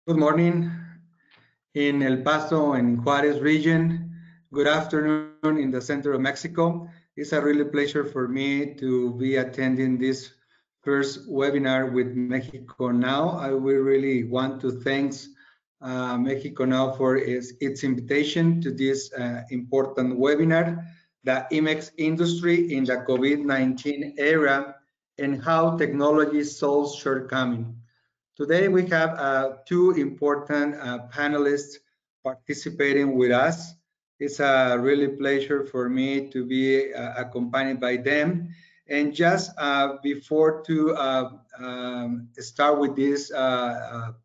Good morning in El Paso and Juarez region. Good afternoon in the center of Mexico. It's a really pleasure for me to be attending this first webinar with Mexico Now. I will really want to thank Mexico Now for its invitation to this important webinar, the IMMEX industry in the COVID-19 era and how technology solves shortcomings. Today we have two important panelists participating with us. It's a really pleasure for me to be accompanied by them. And just before to start with this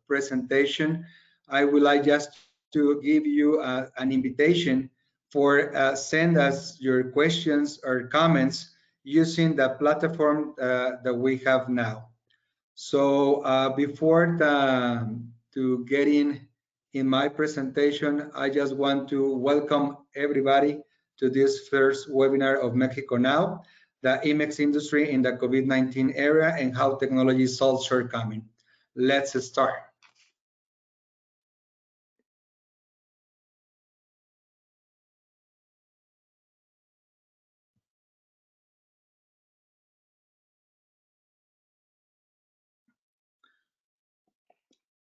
presentation, I would like just to give you an invitation for send us your questions or comments using the platform that we have now. So before to get in my presentation, I just want to welcome everybody to this first webinar of Mexico Now, the IMMEX industry in the COVID-19 era and how technology solves shortcomings. Let's start.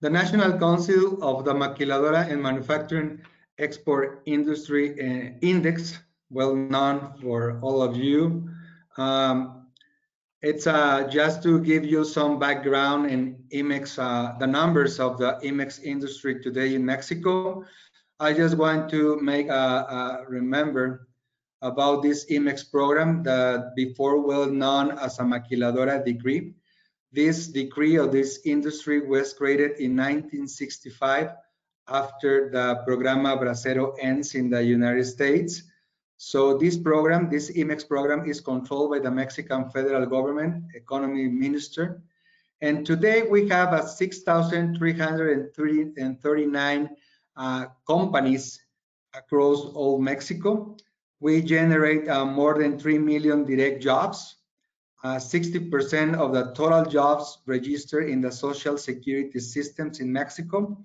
The National Council of the Maquiladora and Manufacturing Export Industry Index, well known for all of you. It's just to give you some background in IMMEX, the numbers of the IMMEX industry today in Mexico. I just want to make remember about this IMMEX program that before well known as a maquiladora decree. This decree of this industry was created in 1965 after the Programa Bracero ends in the United States. So this program, this IMMEX program, is controlled by the Mexican federal government, economy minister. And today we have 6,339 companies across all Mexico. We generate more than 3 million direct jobs. 60% of the total jobs registered in the social security systems in Mexico,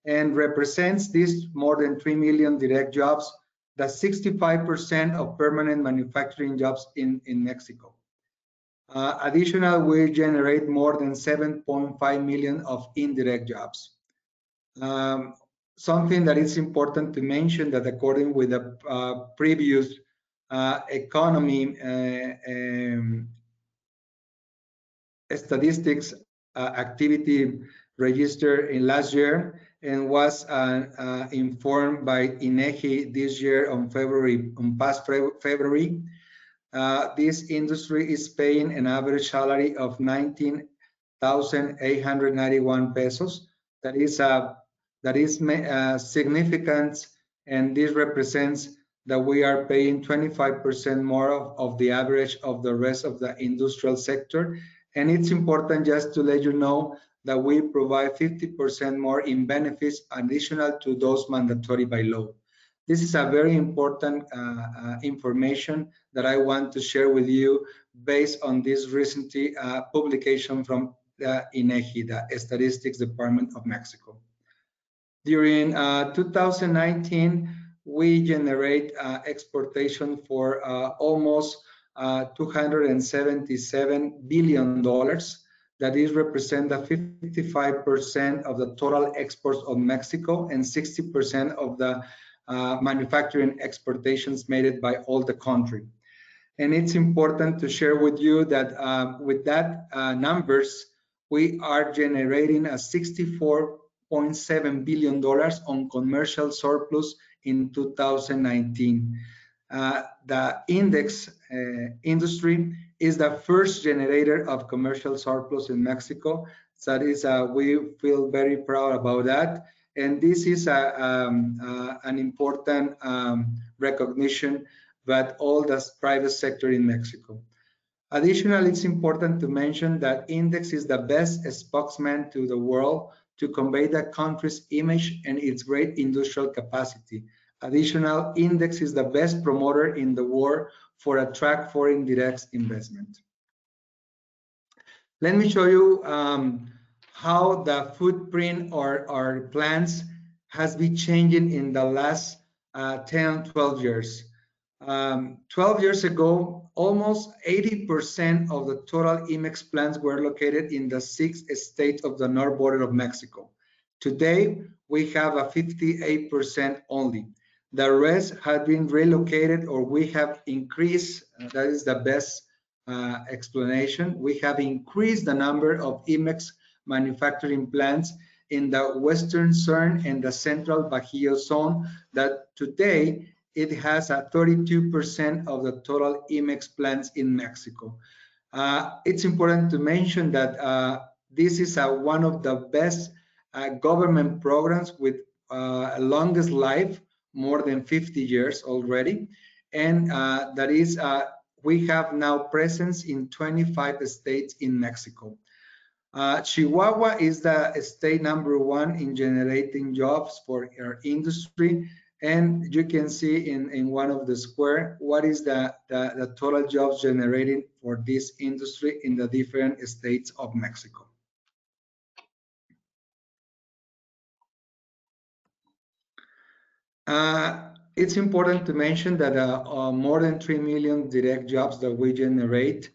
and represents this more than 3 million direct jobs, the 65% of permanent manufacturing jobs in Mexico. Additional, we generate more than 7.5 million of indirect jobs. Something that is important to mention that according with the previous economy statistics activity registered in last year and was informed by INEGI this year on past February. This industry is paying an average salary of 19,891 pesos. That is significant, and this represents that we are paying 25% more of the average of the rest of the industrial sector. And it's important just to let you know that we provide 50% more in benefits additional to those mandatory by law. This is a very important information that I want to share with you based on this recent publication from the INEGI, the Statistics Department of Mexico. During 2019, we generate exportation for almost $277 billion. That is represent the 55% of the total exports of Mexico and 60% of the manufacturing exportations made by all the country. And it's important to share with you that with that numbers, we are generating a $64.7 billion on commercial surplus in 2019. The index industry is the first generator of commercial surplus in Mexico. So that is, we feel very proud about that. And this is an important recognition by all the private sector in Mexico. Additionally, it's important to mention that index is the best spokesman to the world to convey the country's image and its great industrial capacity. Additional, index is the best promoter in the world for attract foreign direct investment. Let me show you how the footprint or our plans has been changing in the last 10, 12 years. 12 years ago, almost 80% of the total IMMEX plants were located in the 6 states of the north border of Mexico. Today, we have a 58% only. The rest have been relocated or we have increased, that is the best explanation. We have increased the number of IMMEX manufacturing plants in the western zone and the central Bajío zone that today it has a 32% of the total IMMEX plants in Mexico. It's important to mention that this is one of the best government programs with longest life, more than 50 years already, and that is we have now presence in 25 states in Mexico. Chihuahua is the state #1 in generating jobs for our industry, and you can see in one of the square what is the total jobs generated for this industry in the different states of Mexico. It's important to mention that more than 3 million direct jobs that we generate,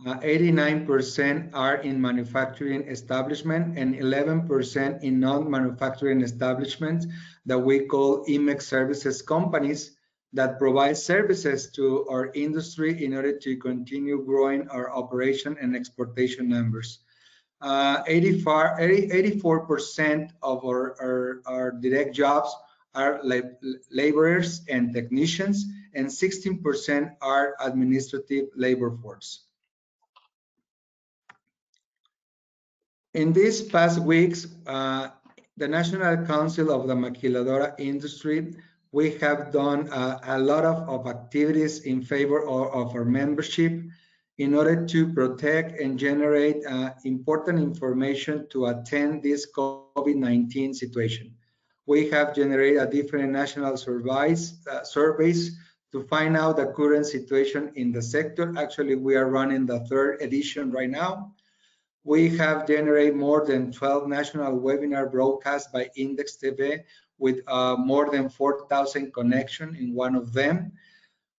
89% are in manufacturing establishment and 11% in non-manufacturing establishments that we call IMMEX services companies that provide services to our industry in order to continue growing our operation and exportation numbers. 84% of our direct jobs are laborers and technicians, and 16% are administrative labor force. In these past weeks, the National Council of the Maquiladora Industry, we have done a lot of activities in favor of our membership in order to protect and generate important information to attend this COVID-19 situation. We have generated different national surveys to find out the current situation in the sector. Actually, we are running the 3rd edition right now. We have generated more than 12 national webinar broadcasts by Index TV with more than 4,000 connections in one of them.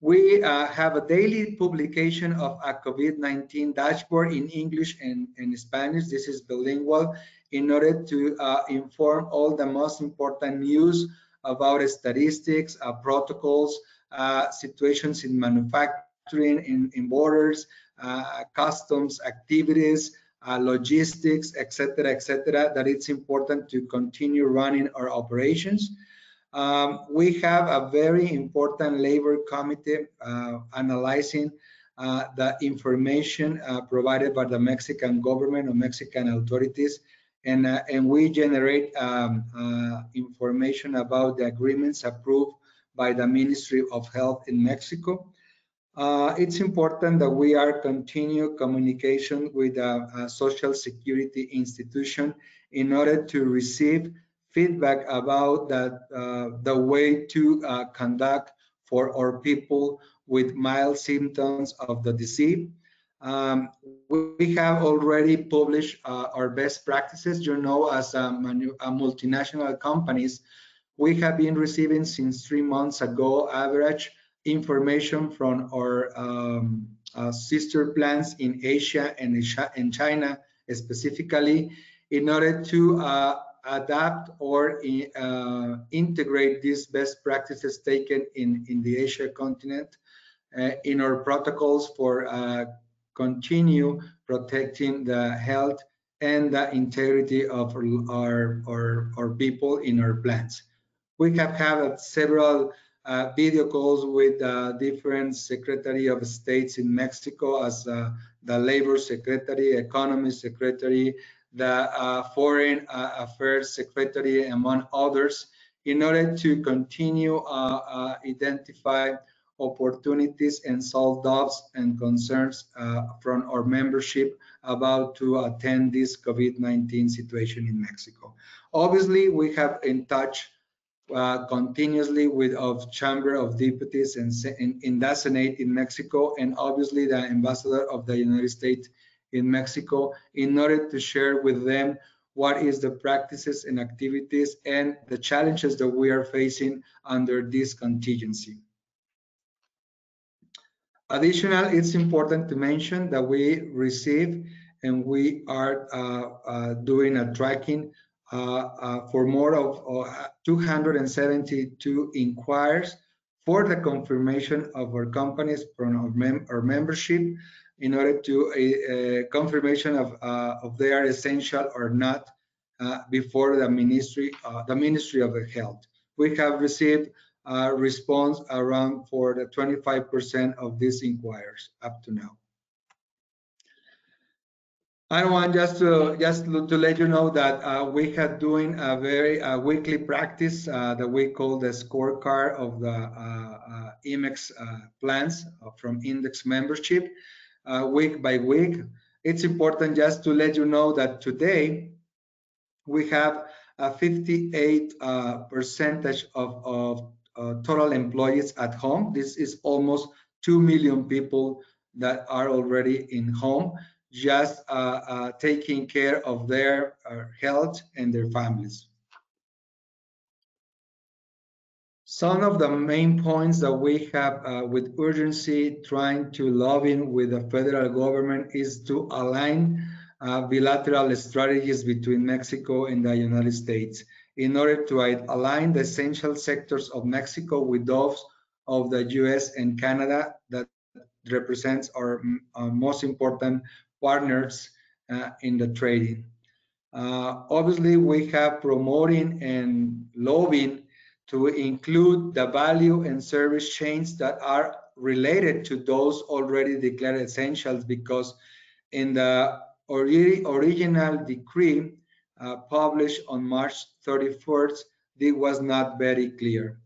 We have a daily publication of a COVID-19 dashboard in English and Spanish. This is bilingual in order to inform all the most important news about statistics, protocols, situations in manufacturing, in borders, customs activities, logistics, etc., that it's important to continue running our operations. We have a very important labor committee analyzing the information provided by the Mexican government or Mexican authorities, and we generate information about the agreements approved by the Ministry of Health in Mexico. It's important that we are continue communication with a social security institution in order to receive feedback about the way to conduct for our people with mild symptoms of the disease. We have already published our best practices. You know, as a multinational companies, we have been receiving since 3 months ago average information from our sister plants in Asia and in China specifically, in order to adapt or integrate these best practices taken in the Asia continent in our protocols for continue protecting the health and the integrity of our people in our plants. We have had several video calls with different Secretary of States in Mexico, as the Labor Secretary, Economy Secretary, the Foreign Affairs Secretary, among others, in order to continue identify opportunities and solve doubts and concerns from our membership about to attend this COVID-19 situation in Mexico. Obviously, we have in touch continuously with the Chamber of Deputies and in the Senate in Mexico, and obviously the Ambassador of the United States in Mexico, in order to share with them what is the practices and activities and the challenges that we are facing under this contingency. Additional, it's important to mention that we receive and we are doing a tracking for more of 272 inquiries for the confirmation of our companies from our membership in order to a confirmation of they are essential or not before the Ministry of the Health. We have received response around for the 25% of these inquiries up to now. I want just to let you know that we have doing a very weekly practice that we call the scorecard of the IMMEX plans from index membership week by week. It's important just to let you know that today we have a 58 percentage of total employees at home. This is almost 2 million people that are already in home, just taking care of their health and their families. Some of the main points that we have with urgency trying to lobby with the federal government is to align bilateral strategies between Mexico and the United States in order to align the essential sectors of Mexico with those of the US and Canada that represents our most important partners in the trading. Obviously, we have promoting and lobbying to include the value and service chains that are related to those already declared essentials, because in the original decree published on March 31st, this was not very clear.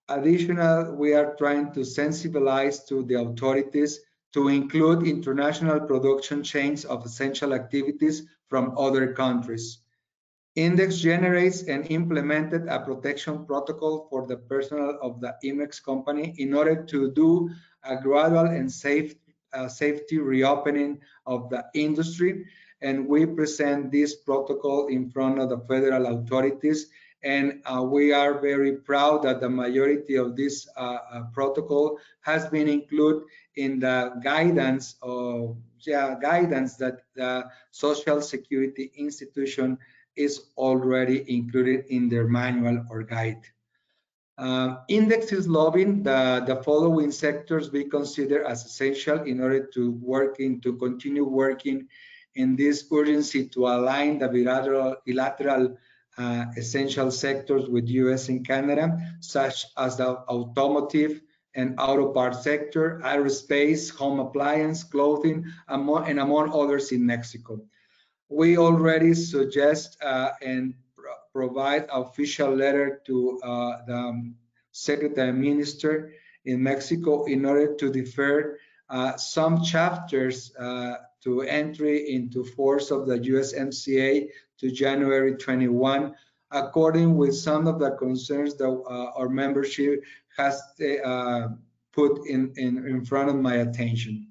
Additional, we are trying to sensibilize to the authorities to include international production chains of essential activities from other countries. Index generates and implemented a protection protocol for the personnel of the IMMEX company in order to do a gradual and safety reopening of the industry. And we present this protocol in front of the federal authorities. And we are very proud that the majority of this protocol has been included in the guidance that the Social Security Institution is already included in their manual or guide. Index is lobbying the following sectors we consider as essential in order to continue working in this urgency to align the bilateral essential sectors with US and Canada, such as the automotive and auto parts sector, aerospace, home appliance, clothing, and among others in Mexico. We already suggest and provide official letter to the Secretary Minister in Mexico in order to defer some chapters to entry into force of the USMCA to January 21, according with some of the concerns that our membership has put in front of my attention.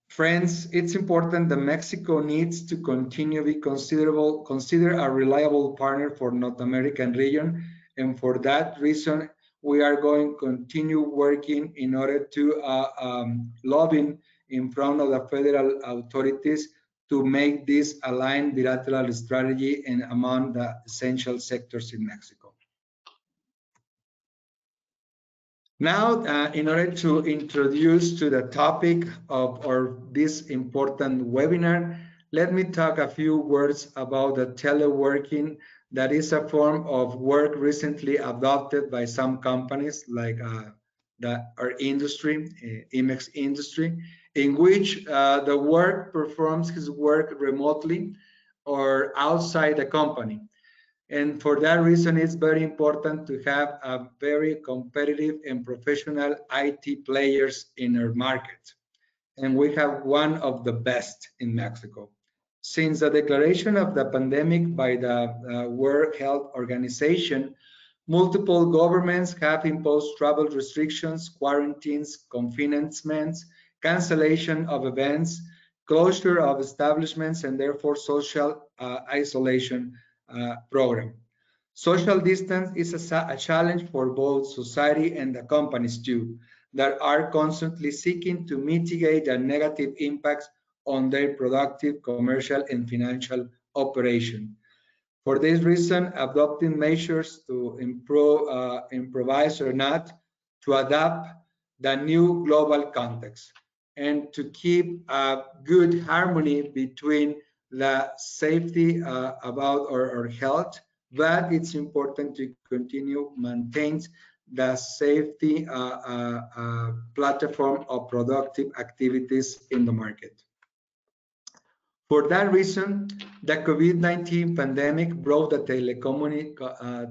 Friends, it's important that Mexico needs to continue to be considered a reliable partner for North American region, and for that reason, we are going to continue working in order to lobby in front of the federal authorities to make this aligned bilateral strategy and among the essential sectors in Mexico. Now, in order to introduce to the topic of this important webinar, let me talk a few words about the teleworking. That is a form of work recently adopted by some companies like our industry, IMMEX industry, in which the work performs his work remotely or outside the company. And for that reason, it's very important to have a very competitive and professional IT players in our market. And we have one of the best in Mexico. Since the declaration of the pandemic by the World Health Organization, multiple governments have imposed travel restrictions, quarantines, confinements, cancellation of events, closure of establishments, and therefore social isolation program. Social distance is a challenge for both society and the companies too, that are constantly seeking to mitigate the negative impacts on their productive, commercial, and financial operation. For this reason, adopting measures to improvise or not, to adapt the new global context, and to keep a good harmony between the safety about our health, but it's important to continue maintain the safety platform of productive activities in the market. For that reason, the COVID-19 pandemic brought the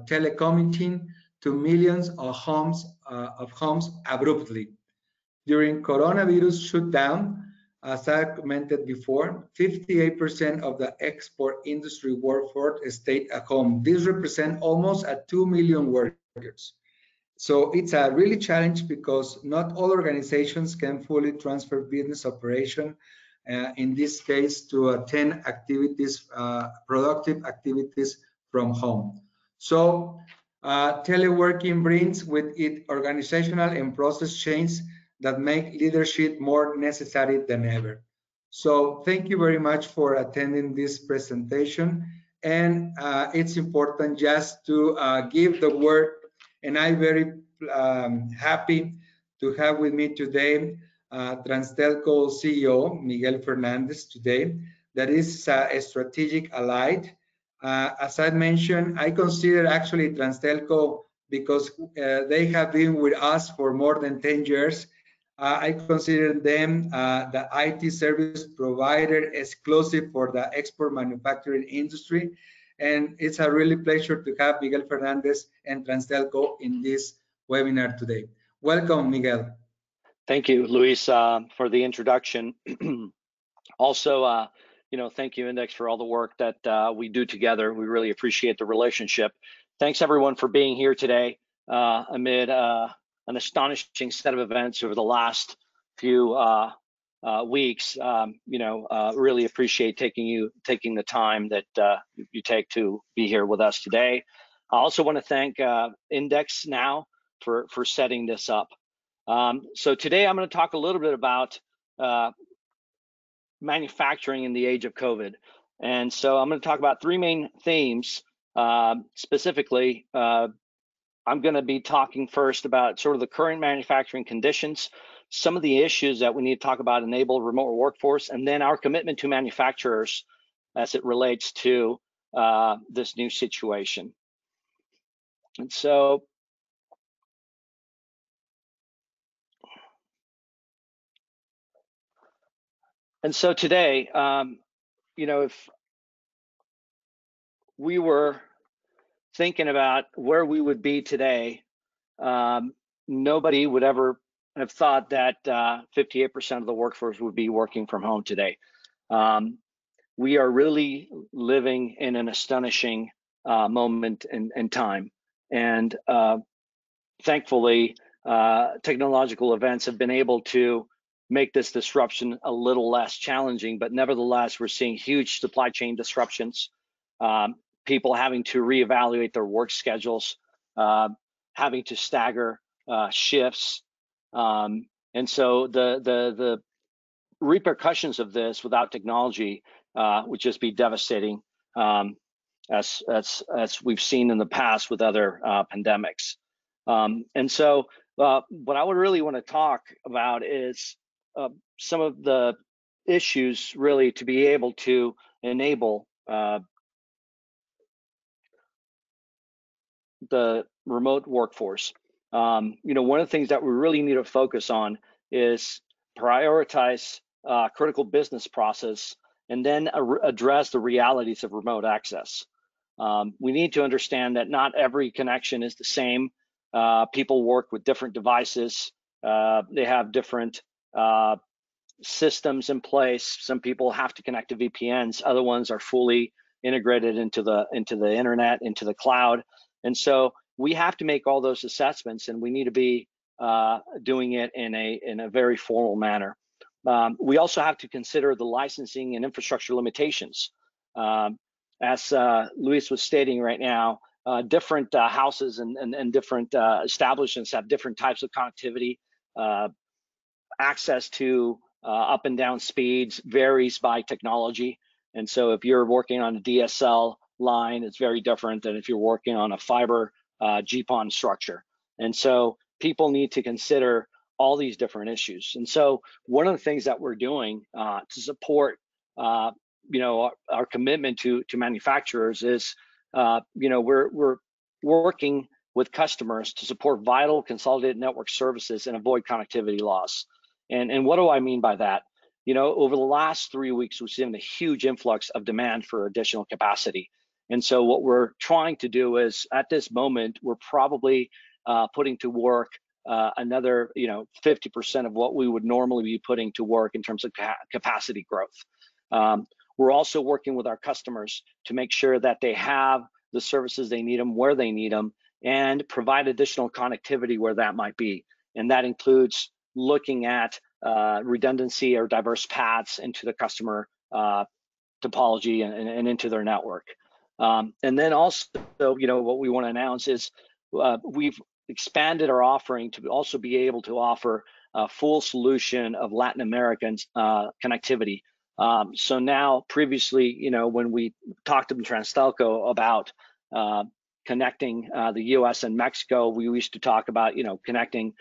telecommuting to millions of homes abruptly. During coronavirus shutdown, as I commented before, 58% of the export industry workforce stayed at home. This represents almost 2 million workers. So it's a really challenge because not all organizations can fully transfer business operation, in this case, to attend activities, productive activities from home. So teleworking brings with it organizational and process change that make leadership more necessary than ever. So thank you very much for attending this presentation. And it's important just to give the word, and I'm very happy to have with me today Transtelco CEO Miguel Fernandez today, that is a strategic ally. As I mentioned, I consider actually Transtelco because they have been with us for more than 10 years. I consider them the IT service provider exclusive for the export manufacturing industry. And it's a really pleasure to have Miguel Fernandez and Transtelco in this webinar today. Welcome, Miguel. Thank you, Luis, for the introduction. Also, thank you, IMMEX, for all the work that we do together. We really appreciate the relationship. Thanks, everyone, for being here today amid an astonishing set of events over the last few weeks. Really appreciate taking the time that you take to be here with us today. I also want to thank Index Now for setting this up. So today I'm going to talk a little bit about manufacturing in the age of COVID. And so I'm going to talk about three main themes. Specifically, I'm going to be talking first about sort of the current manufacturing conditions, some of the issues that we need to talk about enable remote workforce, and then our commitment to manufacturers as it relates to this new situation. And so today, if we were thinking about where we would be today, nobody would ever have thought that 58% of the workforce would be working from home today. We are really living in an astonishing moment in time. And thankfully, technological events have been able to make this disruption a little less challenging, but nevertheless, we're seeing huge supply chain disruptions, people having to reevaluate their work schedules, having to stagger shifts. And so the repercussions of this without technology would just be devastating, as we've seen in the past with other pandemics. And so what I would really want to talk about is some of the issues really to be able to enable the remote workforce. One of the things that we really need to focus on is prioritize critical business process and then address the realities of remote access. We need to understand that not every connection is the same. People work with different devices. They have different systems in place. Some people have to connect to VPNs. Other ones are fully integrated into the internet, into the cloud. And so we have to make all those assessments, and we need to be doing it in a very formal manner. We also have to consider the licensing and infrastructure limitations. As Luis was stating right now, different houses and different establishments have different types of connectivity. Access to up and down speeds varies by technology. And so if you're working on a DSL line, it's very different than if you're working on a fiber GPON structure. And so people need to consider all these different issues. And so one of the things that we're doing to support our commitment to manufacturers is we're working with customers to support vital consolidated network services and avoid connectivity loss. And what do I mean by that? Over the last 3 weeks, we've seen a huge influx of demand for additional capacity. And so what we're trying to do is, at this moment, we're probably putting to work another 50% of what we would normally be putting to work in terms of capacity growth. We're also working with our customers to make sure that they have the services they need them where they need them, and provide additional connectivity where that might be. And that includes looking at redundancy or diverse paths into the customer topology and into their network. And then also, what we want to announce is we've expanded our offering to also be able to offer a full solution of Latin American connectivity. So now, previously, when we talked to Transtelco about connecting the U.S. and Mexico, we used to talk about connecting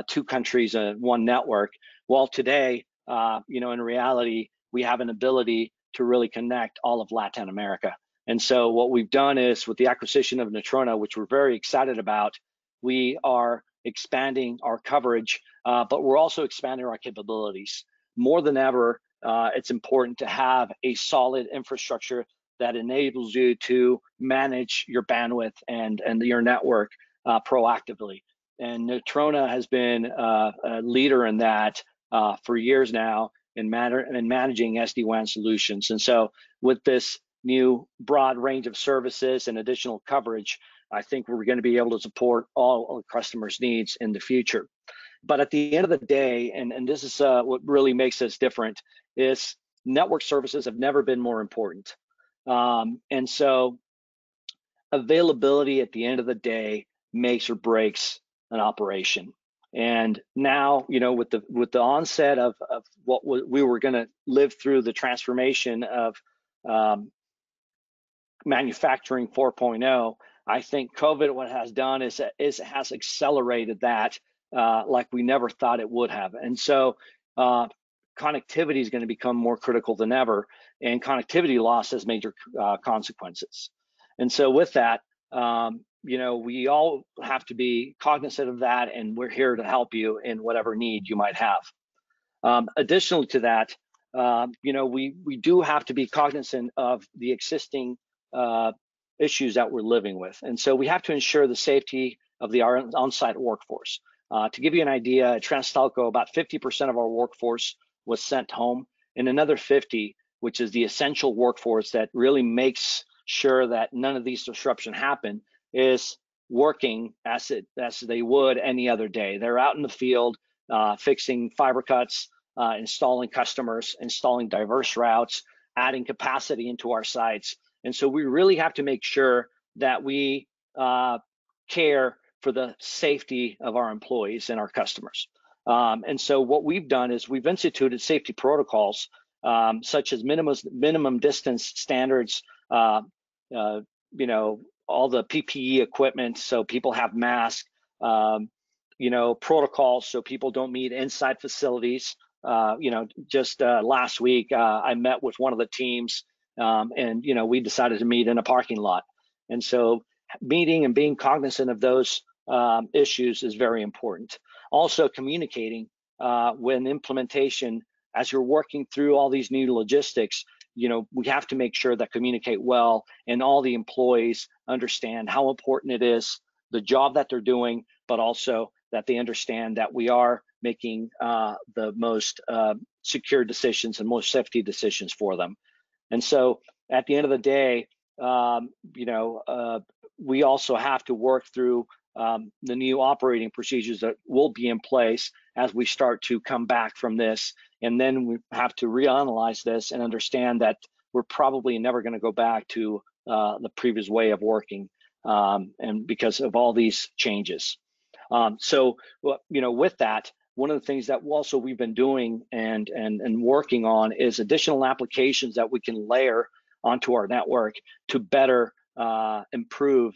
two countries and one network. Well, today, in reality, we have an ability to really connect all of Latin America. And so what we've done is, with the acquisition of Neutrona, which we're very excited about, we are expanding our coverage, but we're also expanding our capabilities. More than ever, it's important to have a solid infrastructure that enables you to manage your bandwidth and your network proactively. And Neutrona has been a leader in that for years now in managing SD-WAN solutions. And so with this new broad range of services and additional coverage, I think we're going to be able to support all the customers' needs in the future. But at the end of the day, and this is what really makes us different, is network services have never been more important. And so availability at the end of the day makes or breaks an operation. And now, with the onset of what we were going to live through, the transformation of manufacturing 4.0, I think COVID, what it has done is it has accelerated that like we never thought it would have. And so connectivity is going to become more critical than ever, and connectivity loss has major consequences. And so with that, we all have to be cognizant of that, and we're here to help you in whatever need you might have. Additionally to that, we do have to be cognizant of the existing issues that we're living with. And so we have to ensure the safety of our on-site workforce. To give you an idea, at Transtelco, about 50% of our workforce was sent home, and another 50, which is the essential workforce that really makes sure that none of these disruptions happen, is working as they would any other day. They're out in the field fixing fiber cuts, installing customers, installing diverse routes, adding capacity into our sites. And so we really have to make sure that we care for the safety of our employees and our customers. And so what we've done is we've instituted safety protocols such as minimum distance standards, all the PPE equipment, so people have masks, protocols so people don't meet inside facilities. Just last week, I met with one of the teams, and we decided to meet in a parking lot. And so meeting and being cognizant of those issues is very important. Also, communicating when implementation, as you're working through all these new logistics, we have to make sure that communicate well, and all the employees understand how important it is, the job that they're doing, but also that they understand that we are making the most secure decisions and most safety decisions for them. And so at the end of the day, we also have to work through the new operating procedures that will be in place as we start to come back from this. And then we have to reanalyze this and understand that we're probably never going to go back to the previous way of working, and because of all these changes. So, with that, one of the things that also we've been doing and working on is additional applications that we can layer onto our network to better improve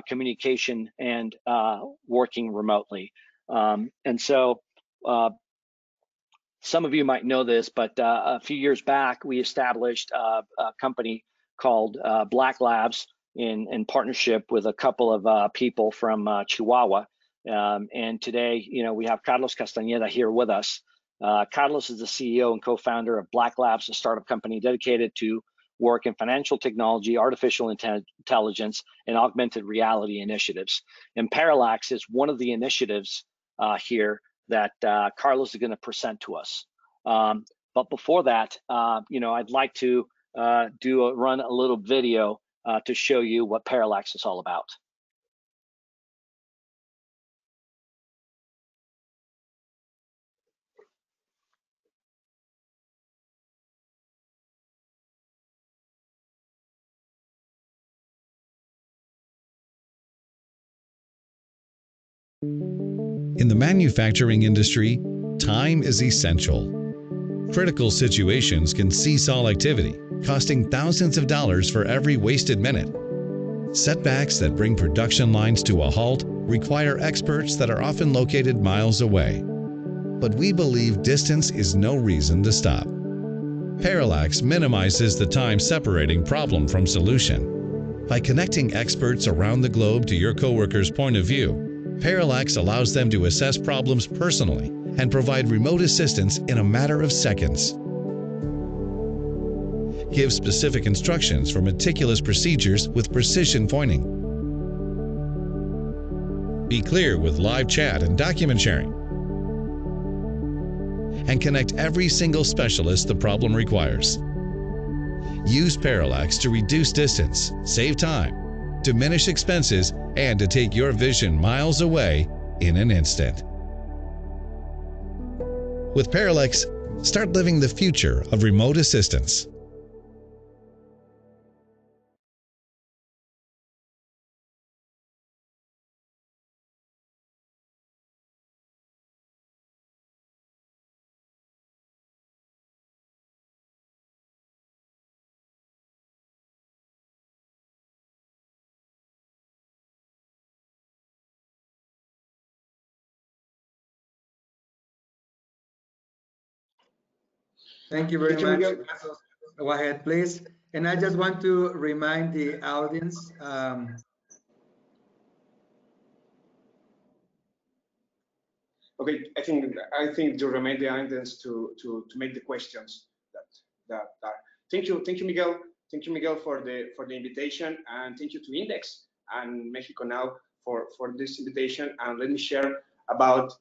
communication and working remotely. And so some of you might know this, but a few years back, we established a company called Black Labs in partnership with a couple of people from Chihuahua. And today, we have Carlos Castañeda here with us. Carlos is the CEO and co-founder of Black Labs, a startup company dedicated to work in financial technology, artificial intelligence, and augmented reality initiatives. And Parallax is one of the initiatives here that Carlos is going to present to us. But before that, I'd like to run a little video to show you what Parallax is all about. In the manufacturing industry, time is essential. Critical situations can cease all activity, costing thousands of dollars for every wasted minute. Setbacks that bring production lines to a halt require experts that are often located miles away. But we believe distance is no reason to stop. Parallax minimizes the time separating problem from solution. By connecting experts around the globe to your coworker's point of view, Parallax allows them to assess problems personally and provide remote assistance in a matter of seconds. Give specific instructions for meticulous procedures with precision pointing. Be clear with live chat and document sharing. And connect every single specialist the problem requires. Use Parallax to reduce distance, save time, diminish expenses, and to take your vision miles away in an instant. With Parallax, start living the future of remote assistance. Thank you very much. Go ahead, please. And I just want to remind the audience, okay, I think to remind the audience to make the questions that are. Thank you, Miguel. Thank you, Miguel, for the invitation, and thank you to IMMEX and MEXICONOW for this invitation. And let me share about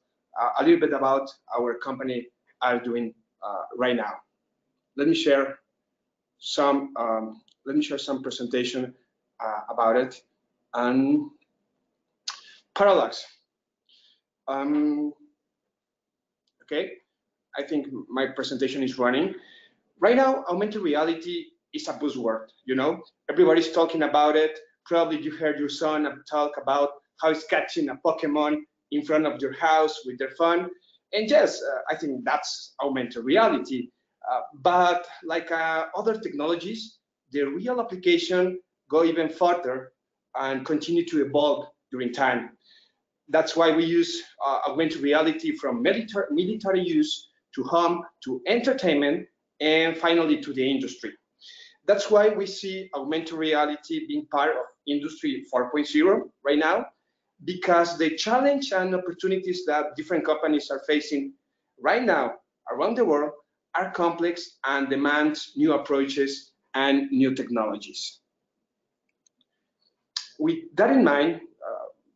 a little bit about our company are doing right now. Let me share some presentation about it. And Parallax. Okay, I think my presentation is running. Right now, augmented reality is a buzzword, Everybody's talking about it. Probably you heard your son talk about how he's catching a Pokemon in front of your house with their phone. And yes, I think that's augmented reality. But like other technologies, the real application go even further and continue to evolve during time. That's why we use augmented reality from military use to home, to entertainment, and finally to the industry. That's why we see augmented reality being part of Industry 4.0 right now, because the challenge and opportunities that different companies are facing right now around the world are complex and demand new approaches and new technologies. With that in mind,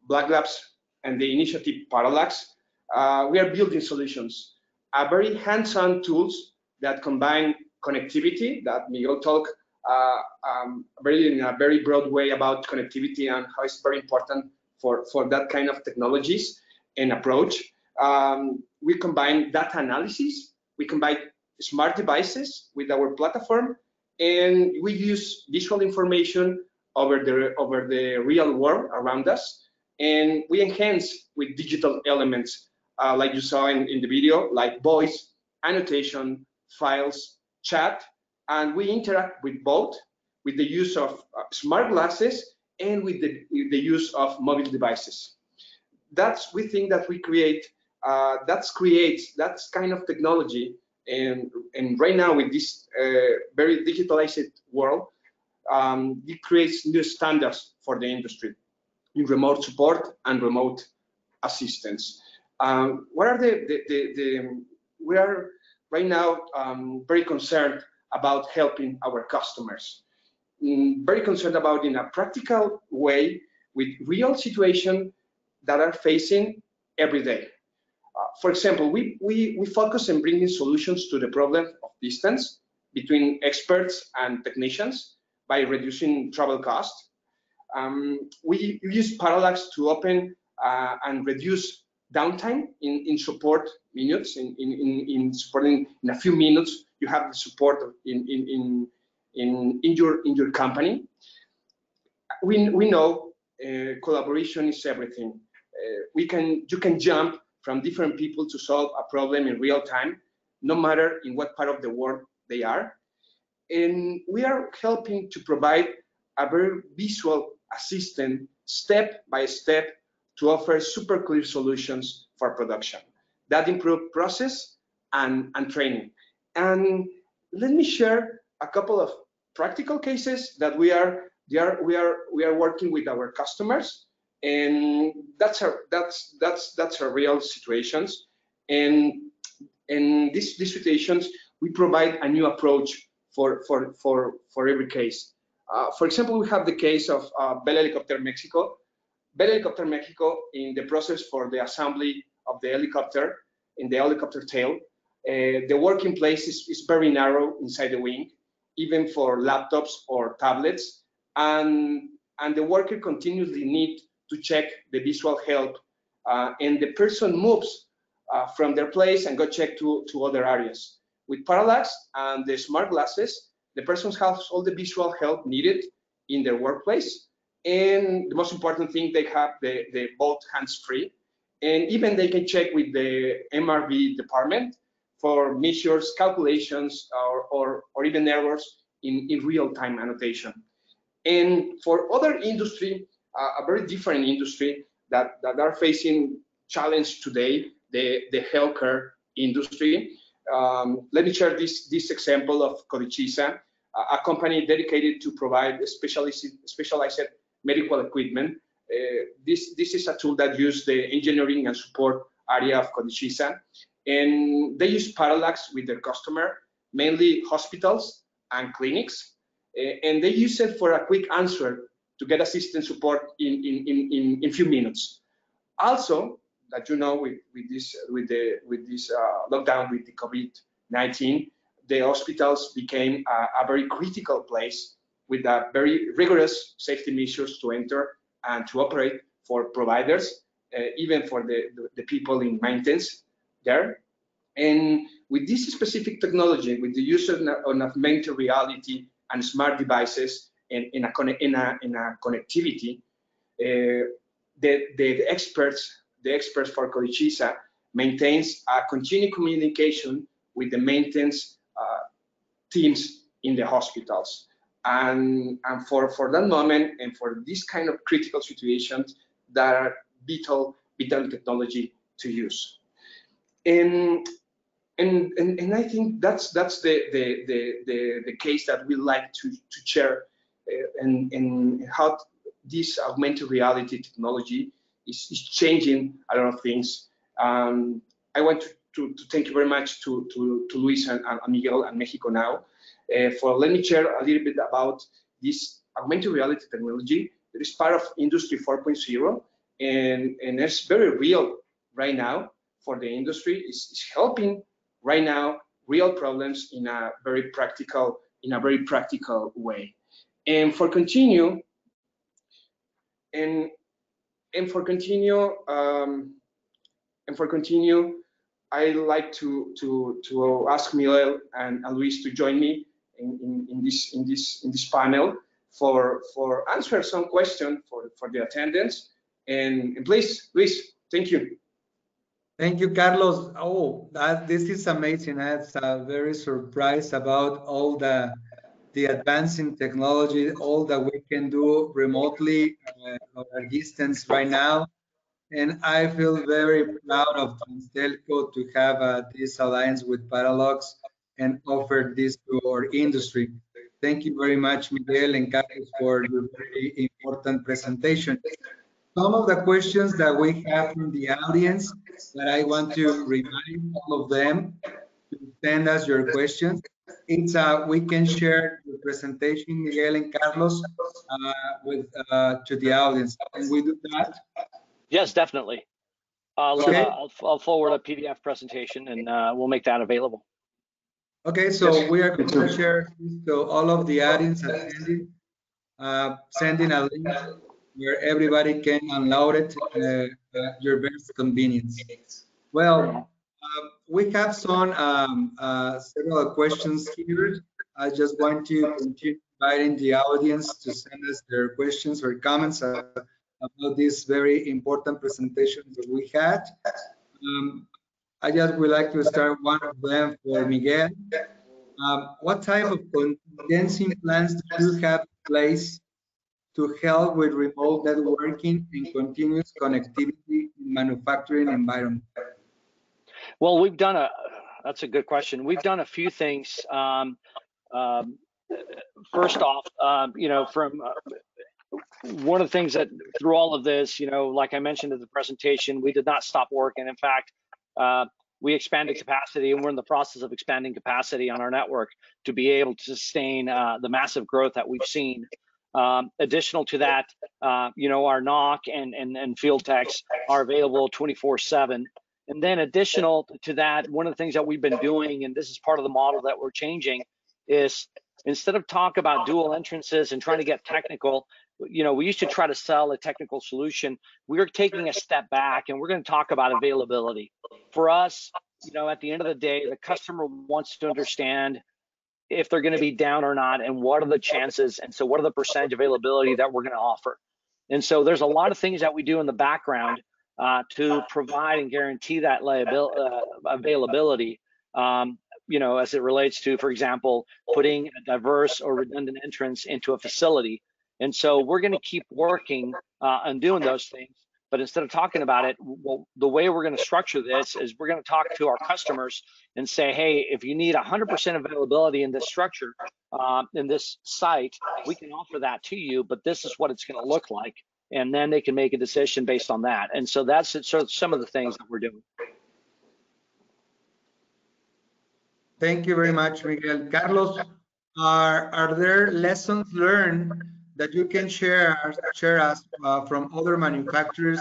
Black Labs and the initiative Parallax, we are building solutions, very hands-on tools that combine connectivity, that Miguel talked in a very broad way about connectivity and how it's very important for that kind of technologies and approach. We combine data analysis, we combine smart devices with our platform, and we use visual information over the real world around us, and we enhance with digital elements like you saw in the video, like voice, annotation, files, chat, and we interact with both with the use of smart glasses and with the use of mobile devices. We think that we create that kind of technology, and right now with this very digitalized world, it creates new standards for the industry in remote support and remote assistance. What are we are right now very concerned about helping our customers. Very concerned about in a practical way with real situations that are facing every day. For example, we focus on bringing solutions to the problem of distance between experts and technicians by reducing travel costs. We use parallax to open and reduce downtime in support minutes. In supporting in a few minutes, you have the support in your company. We know collaboration is everything. You can jump from different people to solve a problem in real time, no matter in what part of the world they are. And we are helping to provide a very visual assistant step by step to offer super clear solutions for production that improve process and training. And let me share a couple of practical cases that we are working with our customers, and that's our real situations. And in these situations, we provide a new approach for every case. For example, we have the case of Bell Helicopter Mexico. Bell Helicopter Mexico, in the process for the assembly of the helicopter, in the helicopter tail, the working place is very narrow inside the wing, even for laptops or tablets, and the worker continuously need to check the visual help, and the person moves from their place and go check to other areas. With parallax and the smart glasses, the person has all the visual help needed in their workplace, and the most important thing, they have the both hands free, and even they can check with the MRV department for measures, calculations, or even errors in real-time annotation. And for other industry, a very different industry that are facing challenge today, the healthcare industry. Let me share this example of Codicisa, a company dedicated to provide specialized medical equipment. This is a tool that uses the engineering and support area of Codicisa, and they use parallax with their customer, mainly hospitals and clinics, and they use it for a quick answer to get assistant support in few minutes. Also, that you know, with this lockdown with the COVID-19, the hospitals became a very critical place with a very rigorous safety measures to enter and to operate for providers, even for the people in maintenance there. And with this specific technology, with the use of augmented reality and smart devices and in a connectivity, the experts for Codicisa maintains a continued communication with the maintenance teams in the hospitals. And for that moment and for this kind of critical situations, that are vital technology to use. And I think that's the case that we like to share, and how this augmented reality technology is changing a lot of things. I want to thank you very much to Luis and Miguel and MEXICONOW for letting me share a little bit about this augmented reality technology that is part of Industry 4.0, and it's very real right now for the industry. It's helping right now real problems in a very practical way. And for continue, and And for continue, I like to ask Miguel and Luis to join me in this panel for answer some question for the attendance. And please, Luis, thank you. Thank you, Carlos. Oh, this is amazing. I'm very surprised about all the advancing technology, all that we can do remotely or at distance right now. And I feel very proud of Transtelco to have this alliance with Paralogs and offer this to our industry. Thank you very much, Miguel and Carlos, for your very important presentation. Some of the questions that we have from the audience that I want to remind all of them to send us your questions. It's we can share the presentation, Miguel and Carlos, with to the audience. Can we do that? Yes, definitely. Okay. I'll forward a PDF presentation and we'll make that available. Okay, so we are going to share this to all of the audience attending, sending a link where everybody can download it at your best convenience. Well, we have some several questions here. I just want to continue inviting the audience to send us their questions or comments about this very important presentation that we had. I just would like to start one of them for Miguel. What type of contingency plans do you have in place to help with remote networking and continuous connectivity in manufacturing environment? Well, that's a good question. We've done a few things. First off, from one of the things that through all of this, like I mentioned in the presentation, we did not stop working. In fact, we expanded capacity, and we're in the process of expanding capacity on our network to be able to sustain the massive growth that we've seen. Additional to that, our NOC and field techs are available 24/7. And then additional to that, one of the things that we've been doing, and this is part of the model that we're changing, is instead of talk about dual entrances and trying to get technical, we used to try to sell a technical solution. We're taking a step back and we're going to talk about availability. For us, at the end of the day, the customer wants to understand if they're going to be down or not, and what are the chances, and so what are the percentage availability that we're going to offer. And so there's a lot of things that we do in the background to provide and guarantee that availability, as it relates to, for example, putting a diverse or redundant entrance into a facility. And so we're going to keep working on doing those things. But instead of talking about it, well, the way we're going to structure this is we're going to talk to our customers and say, hey, if you need 100% availability in this structure, in this site, we can offer that to you, but this is what it's going to look like. And then they can make a decision based on that. And so that's sort of some of the things that we're doing. Thank you very much, Miguel. Carlos, are there lessons learned that you can share us from other manufacturers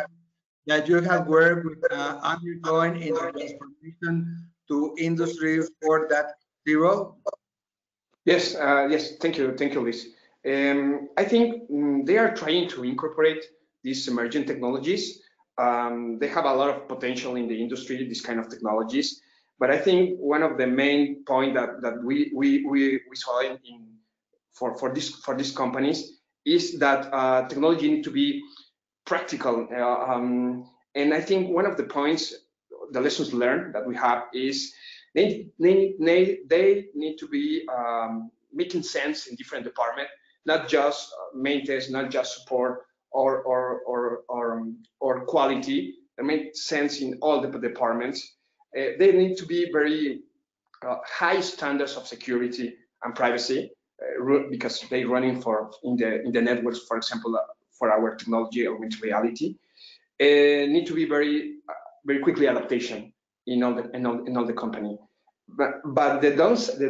that you have worked with undergoing in the transformation to Industry 4.0? Yes, yes, thank you, Luis. I think they are trying to incorporate these emerging technologies. They have a lot of potential in the industry, these kind of technologies. But I think one of the main point that we saw for these companies is that technology need to be practical. And I think one of the points, the lessons learned that we have is they need to be making sense in different departments, not just maintenance, not just support or quality. They make sense in all the departments. They need to be very high standards of security and privacy because they're running in the networks, for example, for our technology augmented reality. Need to be very quickly adaptation in all the company. But the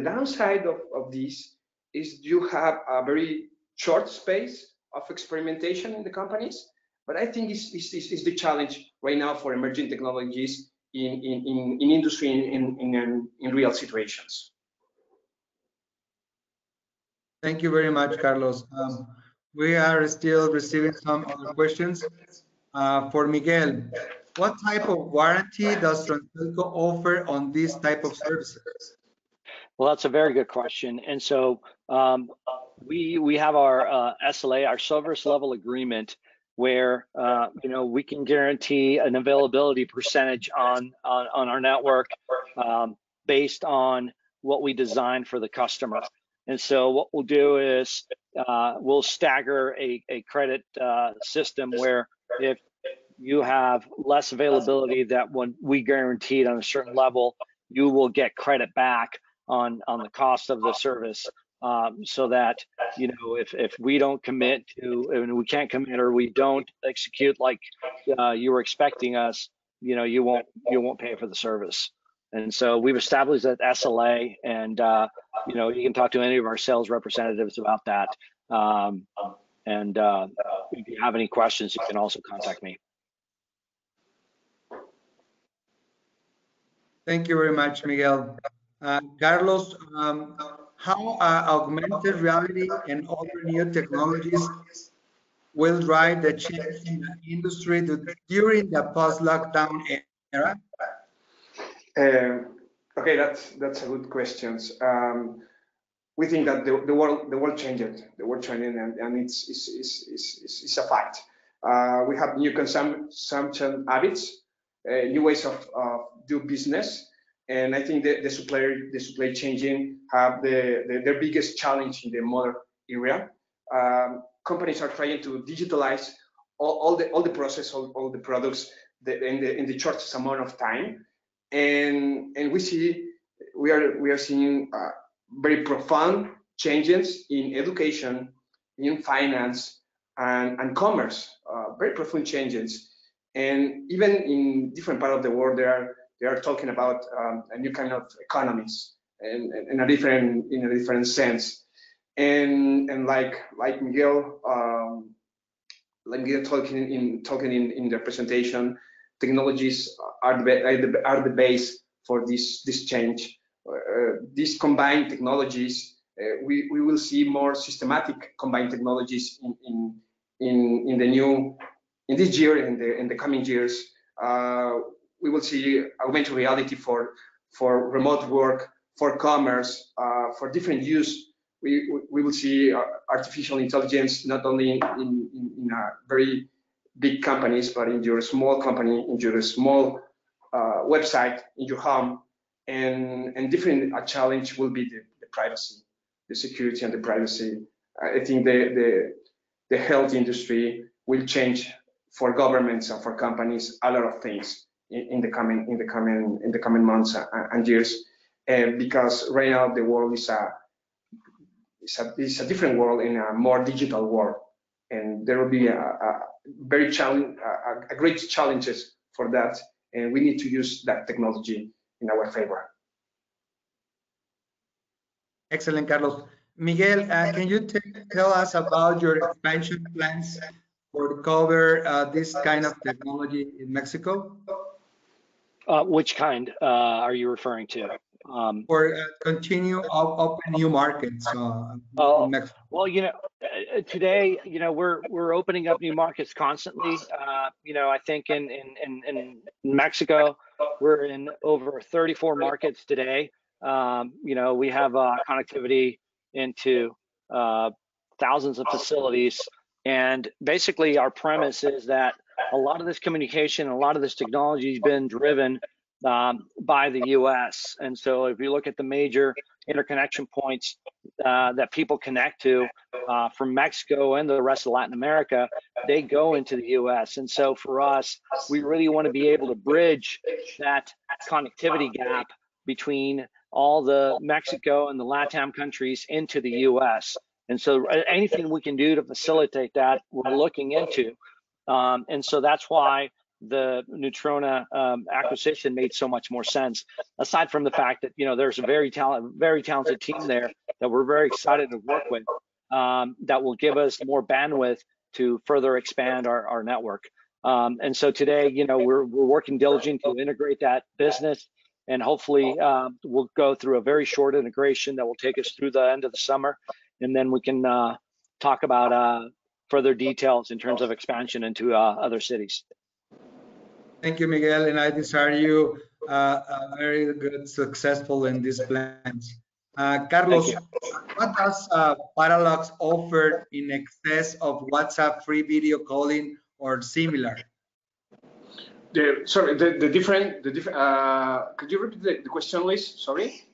downside of this is you have a very short space of experimentation in the companies. But I think it's the challenge right now for emerging technologies in industry in real situations. Thank you very much, Carlos. We are still receiving some other questions. For Miguel, what type of warranty does Transelco offer on this type of services? Well, that's a very good question. And so we have our SLA, our service level agreement, where we can guarantee an availability percentage on our network based on what we design for the customer. And so what we'll do is we'll stagger a credit system where if you have less availability that when we guaranteed on a certain level, you will get credit back on the cost of the service, so that if we don't commit to, and we can't commit, or we don't execute like you were expecting us, you won't pay for the service. And so we've established that SLA, and you can talk to any of our sales representatives about that. And if you have any questions, you can also contact me. Thank you very much, Miguel. Carlos, how augmented reality and other new technologies will drive the change in the industry during the post-lockdown era? Okay, that's a good question. We think that the world changed. The world changed, and it's a fact. We have new consumption habits, new ways of do business, and I think the supply chain have their biggest challenge in the modern area. Companies are trying to digitalize all the process, all the products in the shortest amount of time, and we are seeing very profound changes in education, in finance, and commerce. Very profound changes. And even in different part of the world, they are talking about a new kind of economies in a different sense. And like Miguel talking in the presentation, technologies are the base for this change. These combined technologies, we will see more systematic combined technologies in this year, in the coming years. We will see augmented reality for remote work, for commerce, for different use. We will see artificial intelligence not only in very big companies, but in your small company, in your small website, in your home. And different challenge will be the privacy, the security and the privacy. I think the health industry will change for governments and for companies a lot of things in the coming months and years, because right now the world is a different world, in a more digital world, and there will be a great challenges for that, and we need to use that technology in our favor. Excellent, Carlos. Miguel, can you tell us about your expansion plans for cover this kind of technology in Mexico? Which kind are you referring to? For continue open new markets in Mexico. Well, today, we're opening up new markets constantly. I think in Mexico, we're in over 34 markets today. We have connectivity into thousands of facilities, and basically our premise is that a lot of this communication, a lot of this technology has been driven by the US. And so if you look at the major interconnection points that people connect to from Mexico and the rest of Latin America, they go into the US. And so for us, we really want to be able to bridge that connectivity gap between all the Mexico and the LATAM countries into the US. And so anything we can do to facilitate that, we're looking into. And so that's why the Neutrona acquisition made so much more sense, aside from the fact that there's a very talented team there that we're very excited to work with, that will give us more bandwidth to further expand our network. And so today, we're working diligently to integrate that business, and hopefully we'll go through a very short integration that will take us through the end of the summer, and then we can talk about further details in terms of expansion into other cities. Thank you, Miguel, and I desire you very good, successful in these plans. Carlos, what does Parallax offer in excess of WhatsApp free video calling or similar? Sorry, the different, could you repeat the question, Luis? Sorry.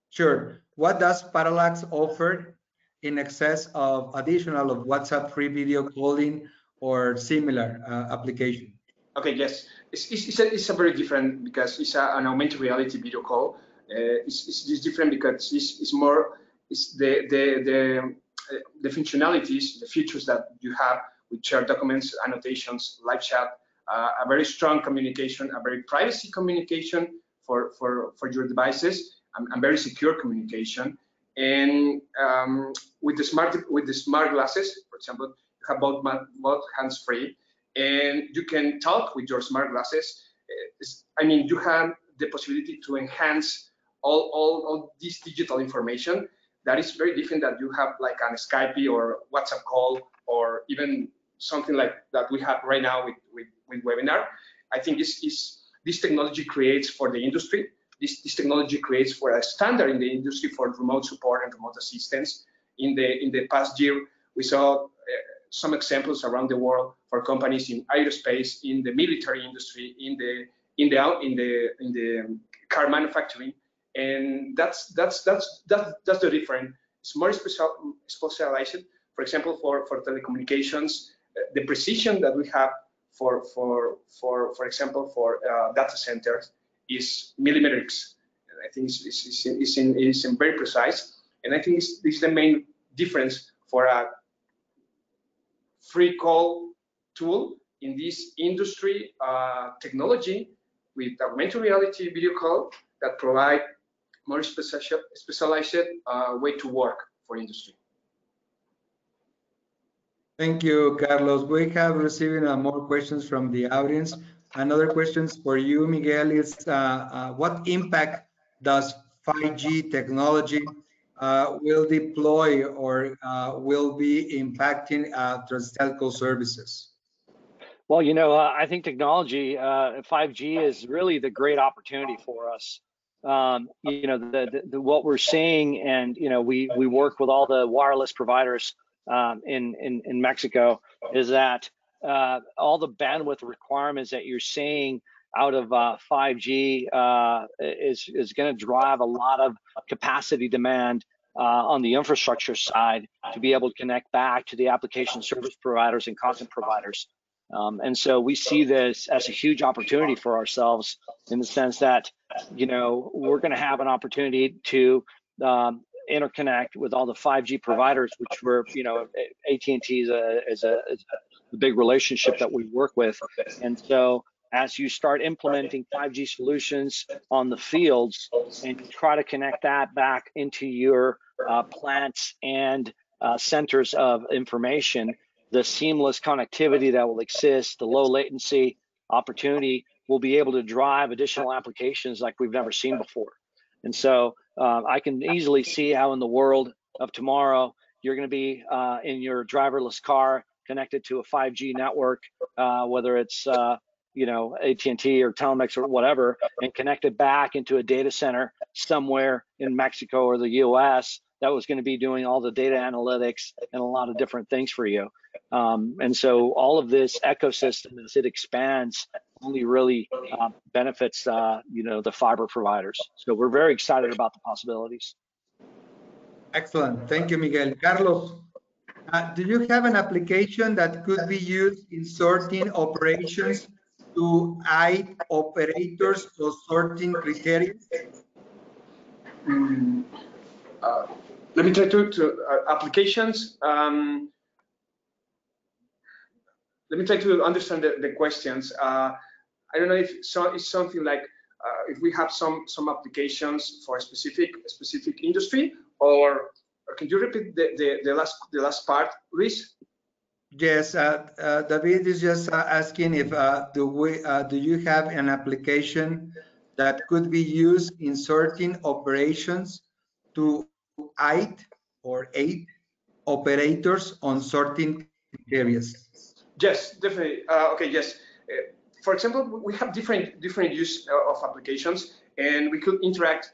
Sure. What does Parallax offer in excess of additional of WhatsApp free video calling or similar application? Okay, yes, it's a very different, because it's an augmented reality video call. It's different because it's more, it's the functionalities, the features that you have with shared documents, annotations, live chat, a very strong communication, a very privacy communication for your devices, and very secure communication. And with the smart glasses, for example, you have both hands free, and you can talk with your smart glasses. I mean, you have the possibility to enhance all this digital information that is very different that you have like an Skype or WhatsApp call, or even something like that we have right now with webinar. I think this technology creates for the industry. This technology creates for a standard in the industry for remote support and remote assistance. In the past year, we saw some examples around the world for companies in aerospace, in the military industry, in the car manufacturing, and that's the difference. It's more specialized. For example, for telecommunications, the precision that we have for example, for data centers is millimeters. And I think it's very precise. And I think this is the main difference for a free call tool in this industry technology with augmented reality video call that provide more specialized way to work for industry. Thank you, Carlos. We have received more questions from the audience. Another questions for you, Miguel, is what impact does 5G technology will deploy or will be impacting telco services? Well, you know, I think technology, 5G is really the great opportunity for us. You know, what we're seeing, and you know, we work with all the wireless providers in Mexico, is that all the bandwidth requirements that you're seeing out of 5G is going to drive a lot of capacity demand on the infrastructure side to be able to connect back to the application service providers and content providers. And so we see this as a huge opportunity for ourselves, in the sense that, you know, we're going to have an opportunity to interconnect with all the 5G providers, which we're, you know, AT&T is a big relationship that we work with. And so as you start implementing 5G solutions on the fields and you try to connect that back into your plants and centers of information, the seamless connectivity that will exist, the low latency opportunity, will be able to drive additional applications like we've never seen before. And so I can easily see how in the world of tomorrow, you're going to be in your driverless car connected to a 5G network, whether it's you know, AT&T or Telemex or whatever, and connected back into a data center somewhere in Mexico or the US that was going to be doing all the data analytics and a lot of different things for you. And so all of this ecosystem, as it expands, only really benefits you know, the fiber providers. So we're very excited about the possibilities. Excellent. Thank you, Miguel. Carlos, do you have an application that could be used in sorting operations to aid operators or sorting criteria? Let me try to applications. Let me try to understand the questions. I don't know if it's something like if we have some applications for a specific industry, or can you repeat the last part, Luis? Yes, David is just asking if do you have an application that could be used in sorting operations to aid operators on certain areas? Yes, definitely. Okay, yes. For example, we have different use of applications, and we could interact.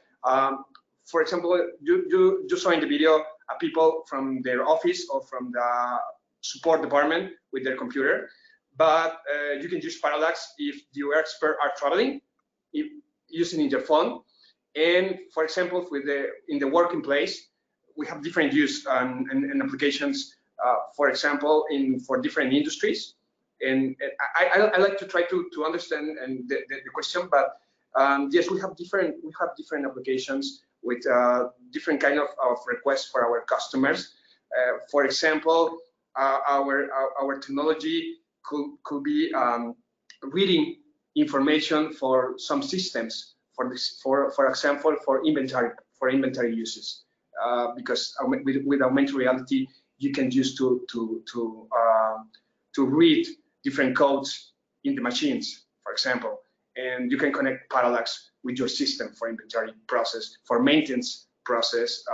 For example, you saw in the video people from their office or from the support department with their computer, but you can use Parallax if your experts are traveling, using in your phone. And for example, in the working place, we have different use and applications. For example, for different industries. And I like to try to understand the question, but yes, we have different applications with different kind of requests for our customers. For example, our technology could be reading information for some systems. For example, for inventory uses, because with augmented reality, you can use to read different codes in the machines, for example, and you can connect Parallax with your system for inventory process, for maintenance process,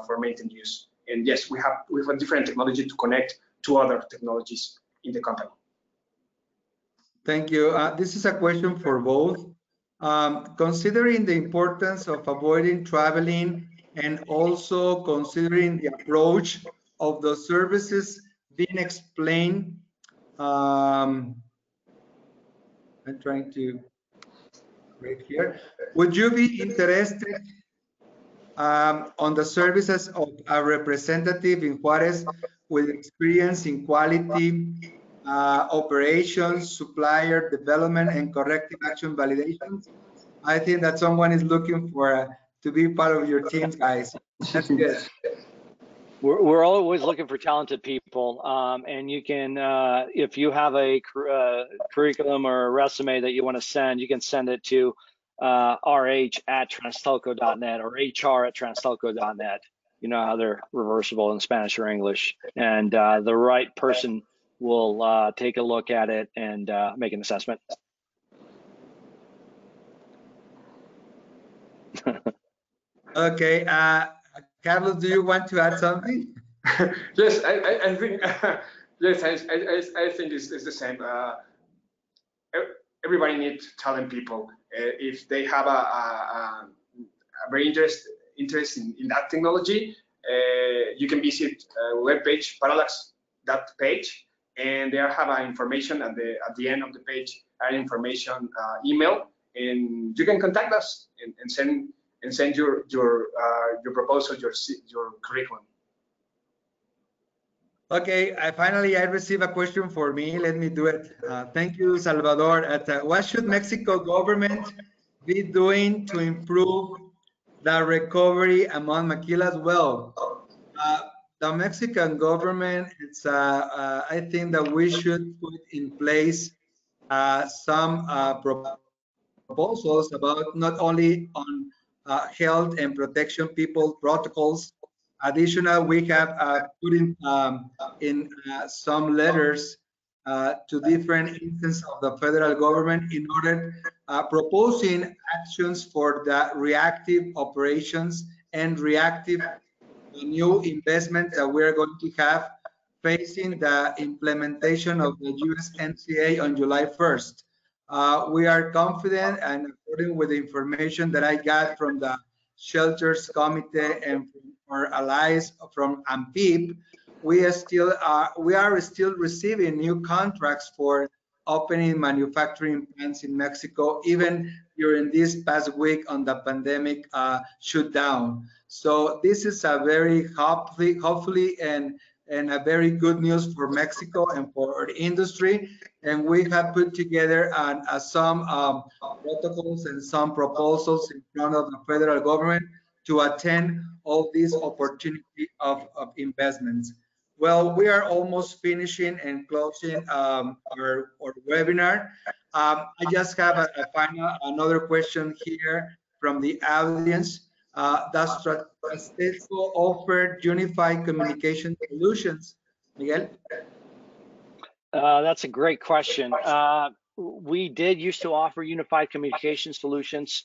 for maintenance use. And yes, we have a different technology to connect to other technologies in the company. Thank you. This is a question for both. Considering the importance of avoiding traveling and also considering the approach of the services being explained, I'm trying to read here. Would you be interested on the services of a representative in Juarez with experience in quality, operations, supplier development, and corrective action validations? I think that someone is looking for to be part of your team, guys. That's good. We're always looking for talented people, and you can, if you have a curriculum or a resume that you want to send, you can send it to rh@transtelco.net or hr@transtelco.net. You know how they're reversible in Spanish or English, and the right person will take a look at it and make an assessment. Okay, Carlos, do you want to add something? Yes, I think yes, I think it's the same. Everybody needs talent people. If they have a very interest in that technology, you can visit webpage Parallax, that page, and they have information at the end of the page, an information email, and you can contact us and send your proposal, your curriculum. Okay, finally, I received a question for me. Let me do it. Thank you, Salvador. What should Mexico government be doing to improve the recovery among maquilas? Well, the Mexican government, I think that we should put in place some proposals about not only on health and protection people protocols. Additional, we have put in some letters to different instances of the federal government in order proposing actions for the reactive operations and reactive new investments that we're going to have facing the implementation of the USMCA on July 1st. We are confident, and according with the information that I got from the Shelters Committee and from our allies from AMPIP, we are still receiving new contracts for opening manufacturing plants in Mexico, even during this past week on the pandemic shutdown. So this is a very hopefully and a very good news for Mexico and for our industry. And we have put together some protocols and some proposals in front of the federal government to attend all these opportunity of investments. Well, we are almost finishing and closing our webinar. I just have another question here from the audience. Does Transtelco offer unified communication solutions? Miguel? That's a great question. We did used to offer unified communication solutions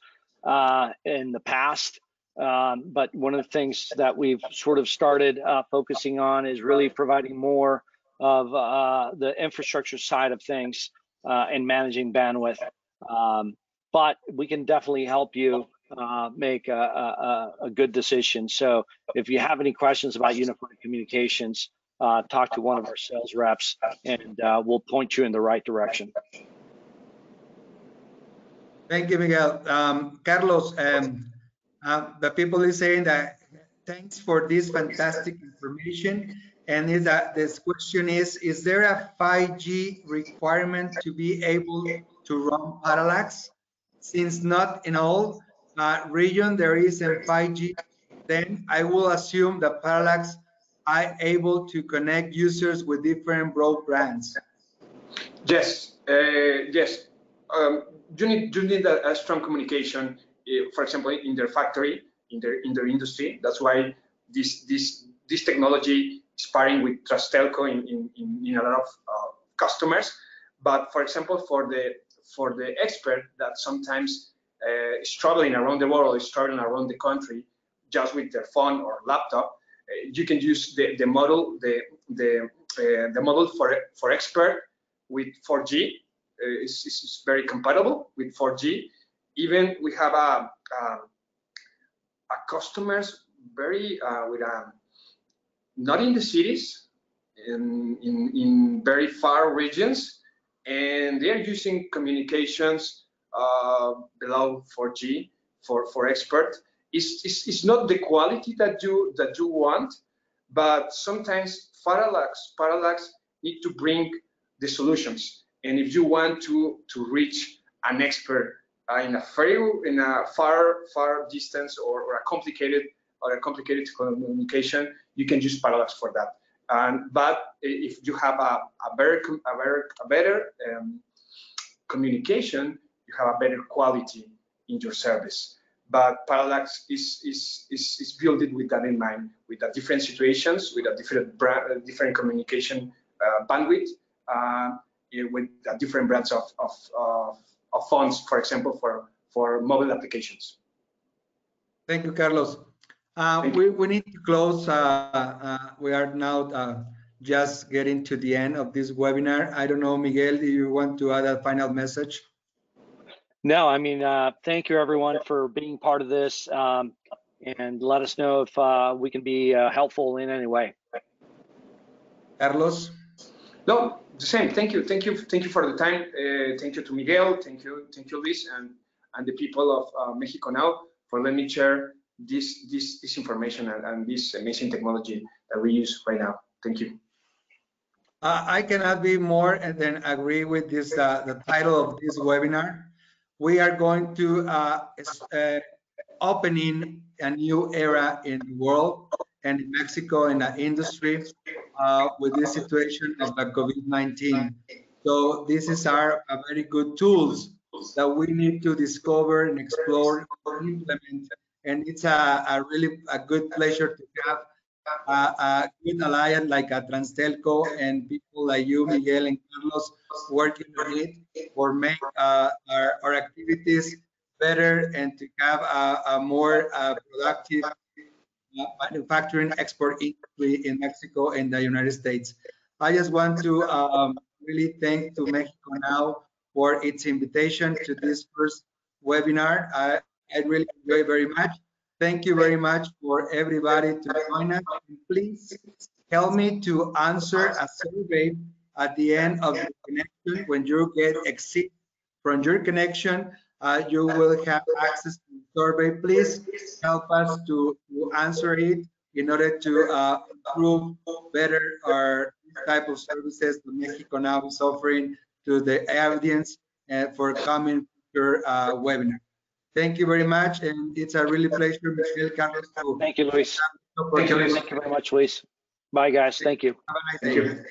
in the past. But one of the things that we've sort of started focusing on is really providing more of the infrastructure side of things and managing bandwidth. But we can definitely help you make a good decision. So if you have any questions about unified communications, talk to one of our sales reps, and we'll point you in the right direction. Thank you, Miguel. Carlos, the people is saying that thanks for this fantastic information. And this question is there a 5G requirement to be able to run parallax? Since not in all region there is a 5G, then I will assume that parallax are able to connect users with different broadbands. Yes, yes. You need a strong communication, for example, in their factory, in their industry. That's why this technology is pairing with Trust Telco in a lot of customers. But for example, for the expert that sometimes is traveling around the world, is traveling around the country, just with their phone or laptop, you can use the model for expert with 4G. Is very compatible with 4G. Even we have a customers very with not in the cities, in very far regions, and they are using communications below 4G for expert. It's not the quality that you want, but sometimes parallax need to bring the solutions. And if you want to reach an expert in a far distance or a complicated communication, you can use parallax for that. But if you have a better communication, you have a better quality in your service. But parallax is built with that in mind, with the different situations, with a different communication bandwidth. With different brands of phones, for example, for mobile applications. Thank you, Carlos. We need to close. We are now just getting to the end of this webinar. I don't know, Miguel, do you want to add a final message? No, I mean, thank you everyone for being part of this, and let us know if we can be helpful in any way. Carlos? No, the same. Thank you for the time. Thank you to Miguel. Thank you, Luis, and the people of Mexico Now for letting me share this information and this amazing technology that we use right now. Thank you. I cannot be more than agree with this. The title of this webinar. We are going to opening a new era in the world and in Mexico in the industry with this situation of the COVID-19. So this is our very good tools that we need to discover and explore and implement. And it's a really good pleasure to have a good alliance like a Transtelco and people like you, Miguel and Carlos, working on it for make our activities better and to have a more productive manufacturing export industry in Mexico and the United States. I just want to really thank to Mexico Now for its invitation to this first webinar. I really enjoy very much. Thank you very much for everybody to join us. And please help me to answer a survey at the end of the connection. When you get exit from your connection, you will have access to the survey. Please help us to answer it in order to improve better our type of services that Mexico Now is offering to the audience for coming future webinar. Thank you very much, and it's a really pleasure, Michelle, Carlos. Thank you, Luis. Thank you very much, Luis. Bye, guys. Thank you. Have a nice day.